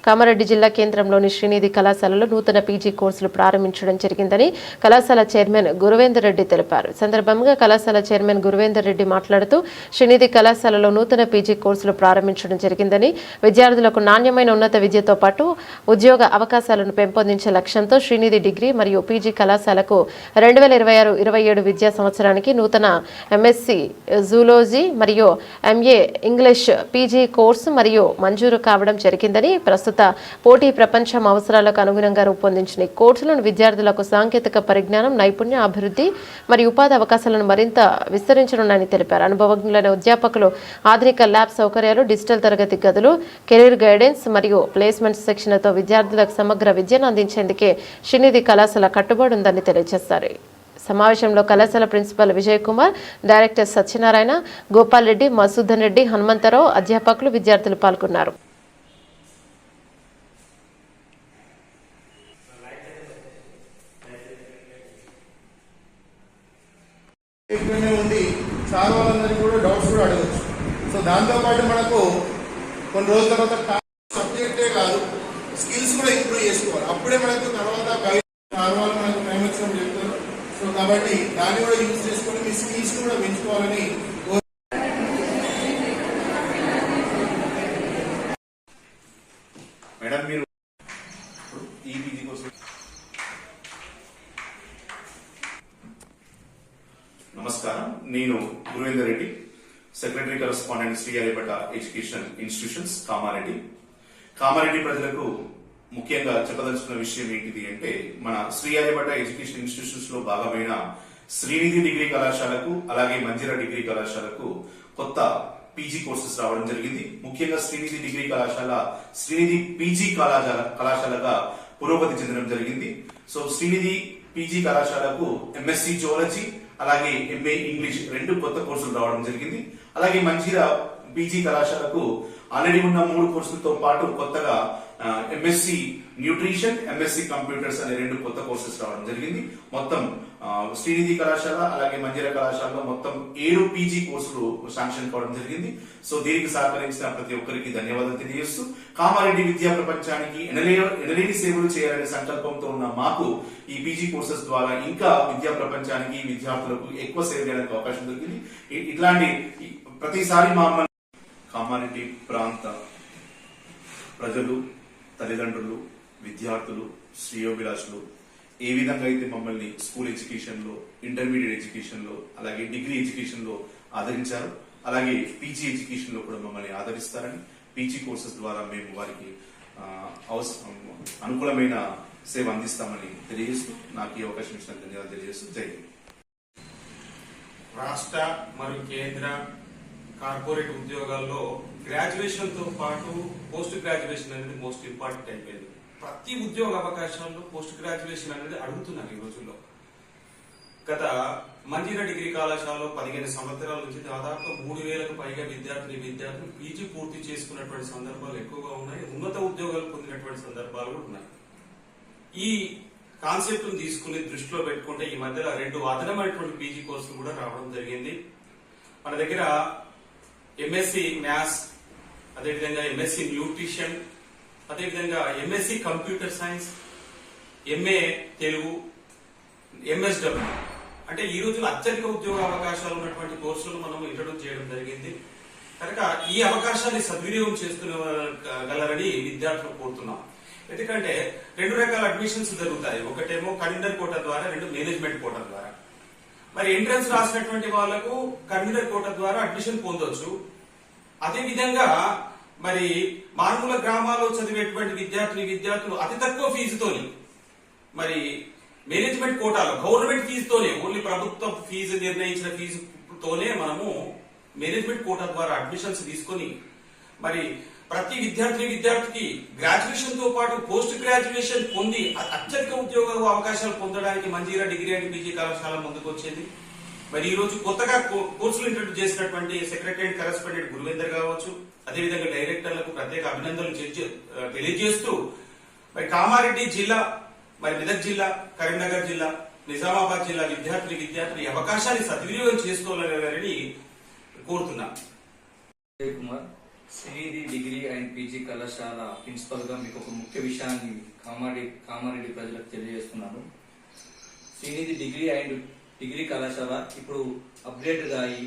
కామారెడ్డి జిల్లా కేంద్రంలోని శ్రీనిధి కళాశాలలో నూతన పీజీ కోర్సులు ప్రారంభించడం జరిగిందని కళాశాల చైర్మన్ గురువేందర్ రెడ్డి తెలిపారు. సందర్భంగా కళాశాల చైర్మన్ గురువేందర్ రెడ్డి మాట్లాడుతూ శ్రీనిధి కళాశాలలో నూతన పీజీ కోర్సులు ప్రారంభించడం జరిగిందని, విద్యార్థులకు నాణ్యమైన ఉన్నత విద్యతో పాటు ఉద్యోగ అవకాశాలను పెంపొందించే లక్ష్యంతో శ్రీనిధి డిగ్రీ మరియు పీజీ కళాశాలకు 2026-27 విద్యా సంవత్సరానికి నూతన ఎంఎస్సి జూలాజీ మరియు ఎంఏ ఇంగ్లీష్ పీజీ కోర్సు మరియు మంజూరు కావడం జరిగిందని, ప్రస్తుత పోటీ ప్రపంచం అవసరాలకు అనుగుణంగా రూపొందించిన ఈ కోర్సులను విద్యార్థులకు సాంకేతిక పరిజ్ఞానం, నైపుణ్య అభివృద్ధి మరియు ఉపాధి అవకాశాలను మరింత విస్తరించనున్నాయని తెలిపారు. అనుభవజ్ఞులైన అధ్యాపకులు, ఆధునిక ల్యాబ్ సౌకర్యాలు, డిజిటల్ తరగతి గదులు, కెరీర్ గైడెన్స్ మరియు ప్లేస్మెంట్ శిక్షణతో విద్యార్థులకు సమగ్ర విద్యను అందించేందుకే శ్రీనిధి కళాశాల కట్టుబడి ఉందని తెలియజేశారు. సమావేశంలో కళాశాల ప్రిన్సిపల్ విజయ్ కుమార్, డైరెక్టర్ సత్యనారాయణ, గోపాల్ రెడ్డి, మసూదన్ రెడ్డి, హనుమంతరావు, అధ్యాపకులు, విద్యార్థులు పాల్గొన్నారు. సార్ వాళ్ళందరికీ కూడా డౌట్స్ కూడా అడగచ్చు. సో దాంతోపాటు మనకు కొన్ని రోజుల తర్వాత సబ్జెక్టే కాదు, స్కిల్స్ కూడా ఇంప్రూవ్ చేసుకోవాలి. అప్పుడే మనకు తర్వాత సార్ వాళ్ళు మనకు ప్రేమించడం చెప్తారు. సో కాబట్టి దాన్ని కూడా యూజ్ చేసుకొని మీ స్కిల్స్ కూడా పెంచుకోవాలని. మేడం, మీరు ఈ పీజీ కోసం నమస్కారం. నేను Guruvender Reddy, secretary correspondent Sriharipeta education institutions Kamareddy ప్రజలకు ముఖ్యంగా చెప్పదలుచుకున్న విషయం ఏంటిది అంటే, మన శ్రీహరిపేట ఎడ్యుకేషన్ ఇన్స్టిట్యూషన్స్ లో భాగమైన శ్రీనిధి డిగ్రీ కళాశాలకు అలాగే మంజీరా డిగ్రీ కళాశాలకు కొత్త పీజీ కోర్సెస్ రావడం జరిగింది. ముఖ్యంగా శ్రీనిధి డిగ్రీ కళాశాల శ్రీనిధి పీజీ కళాశాలగా పురోగతి చెందడం జరిగింది. సో శ్రీనిధి పీజీ కళాశాలకు ఎంఎస్సి జువాలజీ అలాగే ఎంఏ ఇంగ్లీష్ 2 కొత్త కోర్సులు రావడం జరిగింది. అలాగే మంజీరా పీజీ కళాశాలకు ఆల్రెడీ ఉన్న 3 కోర్సులతో పాటు కొత్తగా ఎంఎస్సి న్యూట్రిషన్, ఎంఎస్సి కంప్యూటర్స్ అనే 2 కొత్త కోర్సెస్ రావడం జరిగింది. మొత్తం శ్రీనిధి కళాశాల అలాగే మంజీరా కళాశాలలో మొత్తం 7 పీజీ కోర్సులు శాంక్షన్ కావడం జరిగింది. సో దీనికి సహకరించిన ప్రతి ఒక్కరికి ధన్యవాదాలు తెలియజేస్తూ, కామారెడ్డి విద్యా ప్రపంచానికి ఎనలేని సేవలు చేయాలనే సంకల్పంతో ఉన్న మాకు ఈ పీజీ కోర్సెస్ ద్వారా ఇంకా విద్యా ప్రపంచానికి, విద్యార్థులకు ఎక్కువ సేవ చేయడానికి అవకాశం దొరికింది. ఇట్లాంటి ప్రతిసారి కామారెడ్డి ప్రాంత ప్రజలు, తల్లిదండ్రులు, విద్యార్థులు, శ్రేయోభిలాషులు ఏ విధంగా అయితే మమ్మల్ని స్కూల్ ఎడ్యుకేషన్ లో, ఇంటర్మీడియట్ ఎడ్యుకేషన్ లో, అలాగే డిగ్రీ ఎడ్యుకేషన్ లో ఆదరించారు, అలాగే పీజీ ఎడ్యుకేషన్ లో కూడా మమ్మల్ని ఆదరిస్తారని, పీజీ కోర్సెస్ ద్వారా మేము వారికి అనుకూలమైన సేవ అందిస్తామని తెలియజేస్తూ, నాకు ఈ అవకాశం ఇచ్చిన ధన్యవాదాలు తెలియజేస్తూ జై హింద్. రాష్ట్ర మరియు కేంద్ర కార్పొరేట్ ఉద్యోగాల్లో గ్రాడ్యుయేషన్ తో పాటు పోస్ట్ గ్రాడ్యుయేషన్ అనేది మోస్ట్ ఇంపార్టెంట్ అయిపోయింది. ప్రతి ఉద్యోగ అవకాశాల్లో పోస్ట్ గ్రాడ్యుయేషన్ అనేది అడుగుతున్నారు ఈ రోజుల్లో. గత మంజీరా డిగ్రీ కళాశాలలో 15 సంవత్సరాల నుంచి దాదాపు 3000కు పైగా విద్యార్థులు పీజీ పూర్తి చేసుకున్నటువంటి సందర్భాలు ఎక్కువగా ఉన్నాయి. ఉన్నత ఉద్యోగాలు పొందినటువంటి సందర్భాలు కూడా ఉన్నాయి. ఈ కాన్సెప్ట్ ను తీసుకుని దృష్టిలో పెట్టుకుంటే ఈ మధ్యలో 2 అదనమైనటువంటి పీజీ కోర్సులు కూడా రావడం జరిగింది. మన దగ్గర ఎంఎస్సి మ్యాథ్స్, అదేవిధంగా ఎంఎస్సి న్యూట్రిషన్, అదేవిధంగా MSc computer science, MA Telugu, MSW అంటే ఈ రోజులో అత్యధిక ఉద్యోగ అవకాశాలు ఉన్నటువంటి కోర్సులు మనం ఇంట్రొడ్యూస్ చేయడం జరిగింది. కనుక ఈ అవకాశాన్ని సద్వినియోగం చేసుకునేగలరని విద్యార్థులు కోరుతున్నాం. ఎందుకంటే 2 రకాల అడ్మిషన్స్ జరుగుతాయి. ఒకటేమో కన్వీనర్ కోటా ద్వారా, 2 మేనేజ్మెంట్ కోటా ద్వారా. మరి ఎంట్రన్స్ రాసినటువంటి వాళ్లకు కన్వీనర్ కోటా ద్వారా అడ్మిషన్ పొందొచ్చు. అదే విధంగా మరి మారుమూల గ్రామాల్లో చదివేటువంటి విద్యార్థులు అతి తక్కువ ఫీజుతోని, మరి మేనేజ్మెంట్ కోటాలో గవర్నమెంట్ ఫీజుతోనే, ఓన్లీ ప్రభుత్వ ఫీజు నిర్ణయించిన ఫీజుతోనే మనము మేనేజ్మెంట్ కోటా ద్వారా అడ్మిషన్స్ తీసుకొని మరి ప్రతి విద్యార్థికి గ్రాడ్యుయేషన్ తో పాటు పోస్ట్ గ్రాడ్యుయేషన్ పొంది అత్యధిక ఉద్యోగ అవకాశాలు పొందడానికి మంజీరా డిగ్రీ అండ్ పీజీ కళాశాల ముందుకు వచ్చింది. మరి ఈ రోజు కొత్తగా కోర్సులు ఇంట్రొడ్యూస్ చేసినటువంటి సెక్రటరీ కరెస్పాండెంట్ గురువేందర్ కావచ్చు, అదేవిధంగా డైరెక్టర్లకు ప్రత్యేక అభినందనలు తెలియజేస్తూ, మరి కామారెడ్డి జిల్లా, మరి మెదక్ జిల్లా, కరీంనగర్ జిల్లా, నిజామాబాద్ జిల్లా విద్యార్థులు ఈ అవకాశాన్ని సద్వినియోగం చేసుకోవాలని కోరుతున్నా. Kumar Srinidhi degree and PG కళాశాల ప్రిన్సిపల్ గా మీకు ఒక ముఖ్య విషయాన్ని కామారెడ్డి ప్రజలకు తెలియజేస్తున్నాను. శ్రీనిధి డిగ్రీ కళాశాల ఇప్పుడు అప్గ్రేడ్ గా అయి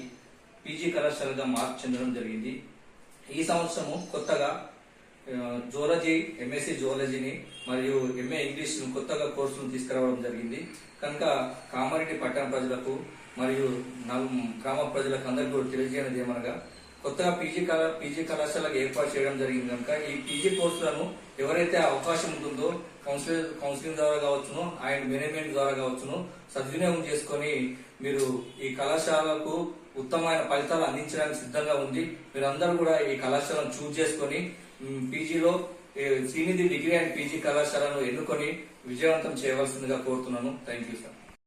పీజీ కళాశాలగా మార్పు చెందడం జరిగింది. ఈ సంవత్సరము కొత్తగా జువాలజీ, ఎంఎస్సీ జువాలజీని మరియు ఎంఏ ఇంగ్లీష్ కొత్తగా కోర్సులు తీసుకురావడం జరిగింది. కనుక కామారెడ్డి పట్టణ ప్రజలకు మరియు గ్రామ ప్రజలకు అందరికీ కూడా తెలియజేయనిది ఏమనగా కొత్తగా పీజీ కళాశాలకు ఏర్పాటు చేయడం జరిగింది. కనుక ఈ పీజీ కోర్సులను ఎవరైతే అవకాశం ఉంటుందో కౌన్సిలింగ్ ద్వారా కావచ్చును అండ్ మేనేజ్మెంట్ ద్వారా కావచ్చును సద్వినియోగం చేసుకొని మీరు ఈ కళాశాలకు ఉత్తమమైన ఫలితాలు అందించడానికి సిద్ధంగా ఉంది. మీరందరూ కూడా ఈ కళాశాలను చూజ్ చేసుకొని పీజీలో శ్రీనిధి డిగ్రీ అండ్ పీజీ కళాశాలను ఎన్నుకొని విజయవంతం చేయవలసిందిగా కోరుతున్నాను. Thank you sir.